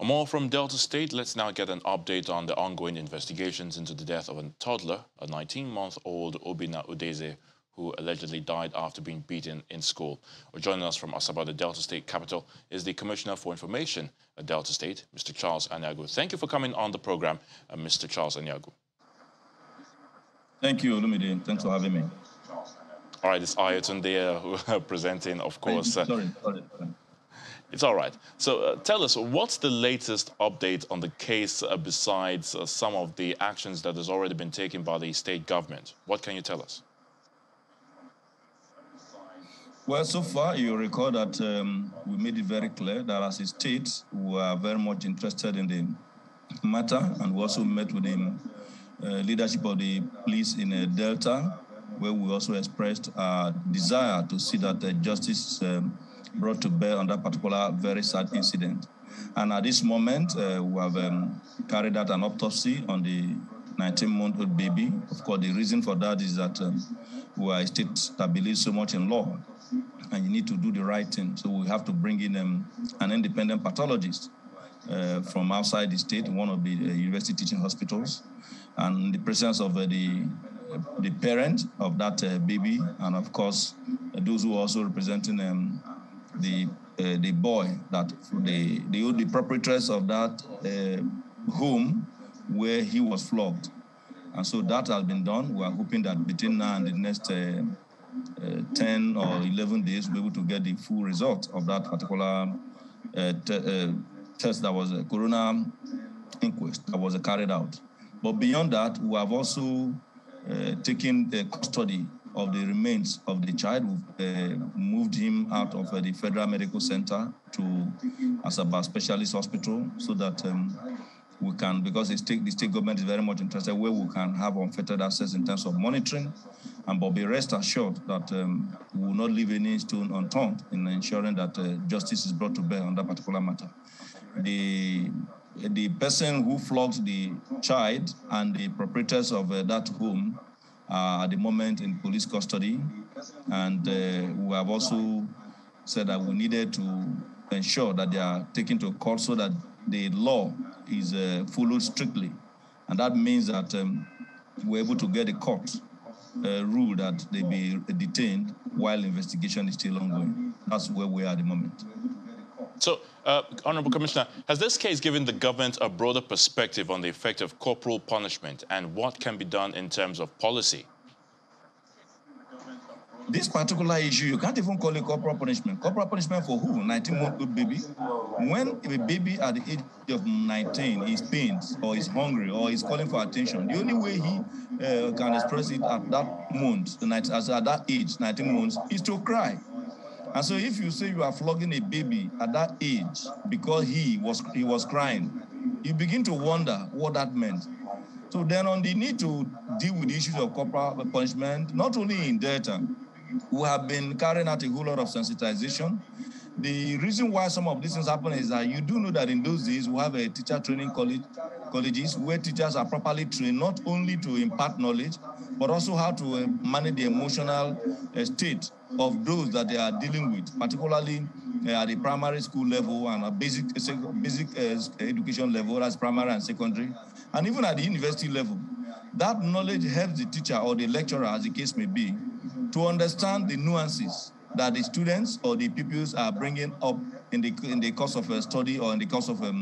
More from Delta State. Let's now get an update on the ongoing investigations into the death of a toddler, a 19-month-old Obina Udeze, who allegedly died after being beaten in school. Joining us from Asaba, the Delta State capital, is the Commissioner for Information at Delta State, Mr. Charles Anyagu. Thank you for coming on the program, Mr. Charles Anyagu. Thank you, Olumide. Thanks for having me. All right, it's Ayotunde there presenting, of course. Sorry. It's all right. So tell us, what's the latest update on the case besides some of the actions that has already been taken by the state government? What can you tell us? Well, so far, you recall that we made it very clear that as a state, we are very much interested in the matter, and we also met with the leadership of the police in Delta, where we also expressed our desire to see that justice is brought to bear on that particular very sad incident. And at this moment, we have carried out an autopsy on the 19-month-old baby. Of course, the reason for that is that we are a state that believes so much in law, and you need to do the right thing. So we have to bring in an independent pathologist from outside the state, one of the university teaching hospitals, and in the presence of the parent of that baby, and of course, those who are also representing the boy, that the proprietors of that home where he was flogged. And so that has been done. We are hoping that between now and the next 10 or 11 days, we'll be able to get the full result of that particular test, that was a corona inquest that was carried out. But beyond that, we have also taken the custody of the remains of the child. We've moved him out of the Federal Medical Center to Asaba Specialist Hospital, so that we can, because the state government is very much interested, where we can have unfettered access in terms of monitoring. But be rest assured that we will not leave any stone unturned in ensuring that justice is brought to bear on that particular matter. The person who flogged the child and the proprietors of that home are at the moment in police custody. And we have also said that we needed to ensure that they are taken to court so that the law is followed strictly. And that means that we're able to get a court rule that they be detained while investigation is still ongoing. That's where we are at the moment. So, Honorable Commissioner, has this case given the government a broader perspective on the effect of corporal punishment and what can be done in terms of policy? This particular issue, you can't even call it corporal punishment. Corporal punishment for who? 19-month-old baby? When a baby at the age of 19 is pained or is hungry or is calling for attention, the only way he can express it at that month, at that age, 19 months, is to cry. And so if you say you are flogging a baby at that age because he was crying, you begin to wonder what that meant. So then on the need to deal with the issues of corporal punishment, not only in Delta, we have been carrying out a whole lot of sensitization. The reason why some of these things happen is that you do know that in those days we have a teacher training colleges where teachers are properly trained not only to impart knowledge, but also how to manage the emotional state of those that they are dealing with, particularly at the primary school level and a basic education level, as primary and secondary, and even at the university level. That knowledge helps the teacher or the lecturer, as the case may be, to understand the nuances that the students or the pupils are bringing up in the course of a study or in the course of a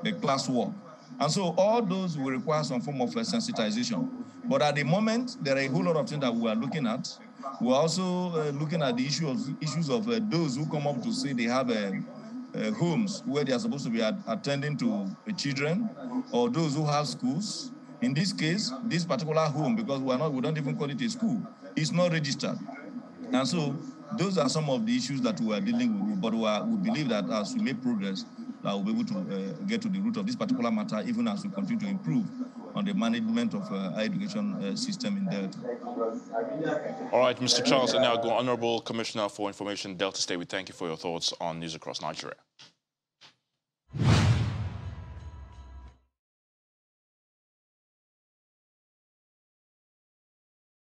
classwork. And so all those will require some form of sensitization. But at the moment, there are a whole lot of things that we are looking at. We're also looking at the issues of those who come up to say they have homes where they are supposed to be attending to children, or those who have schools. In this case, this particular home, because we don't even call it a school, it's not registered. And so those are some of the issues that we are dealing with, but we believe that as we make progress, that we'll be able to get to the root of this particular matter, even as we continue to improve on the management of our education system in Delta. All right, Mr. Charles Anyagu, Honorable Commissioner for Information, Delta State, we thank you for your thoughts on News Across Nigeria.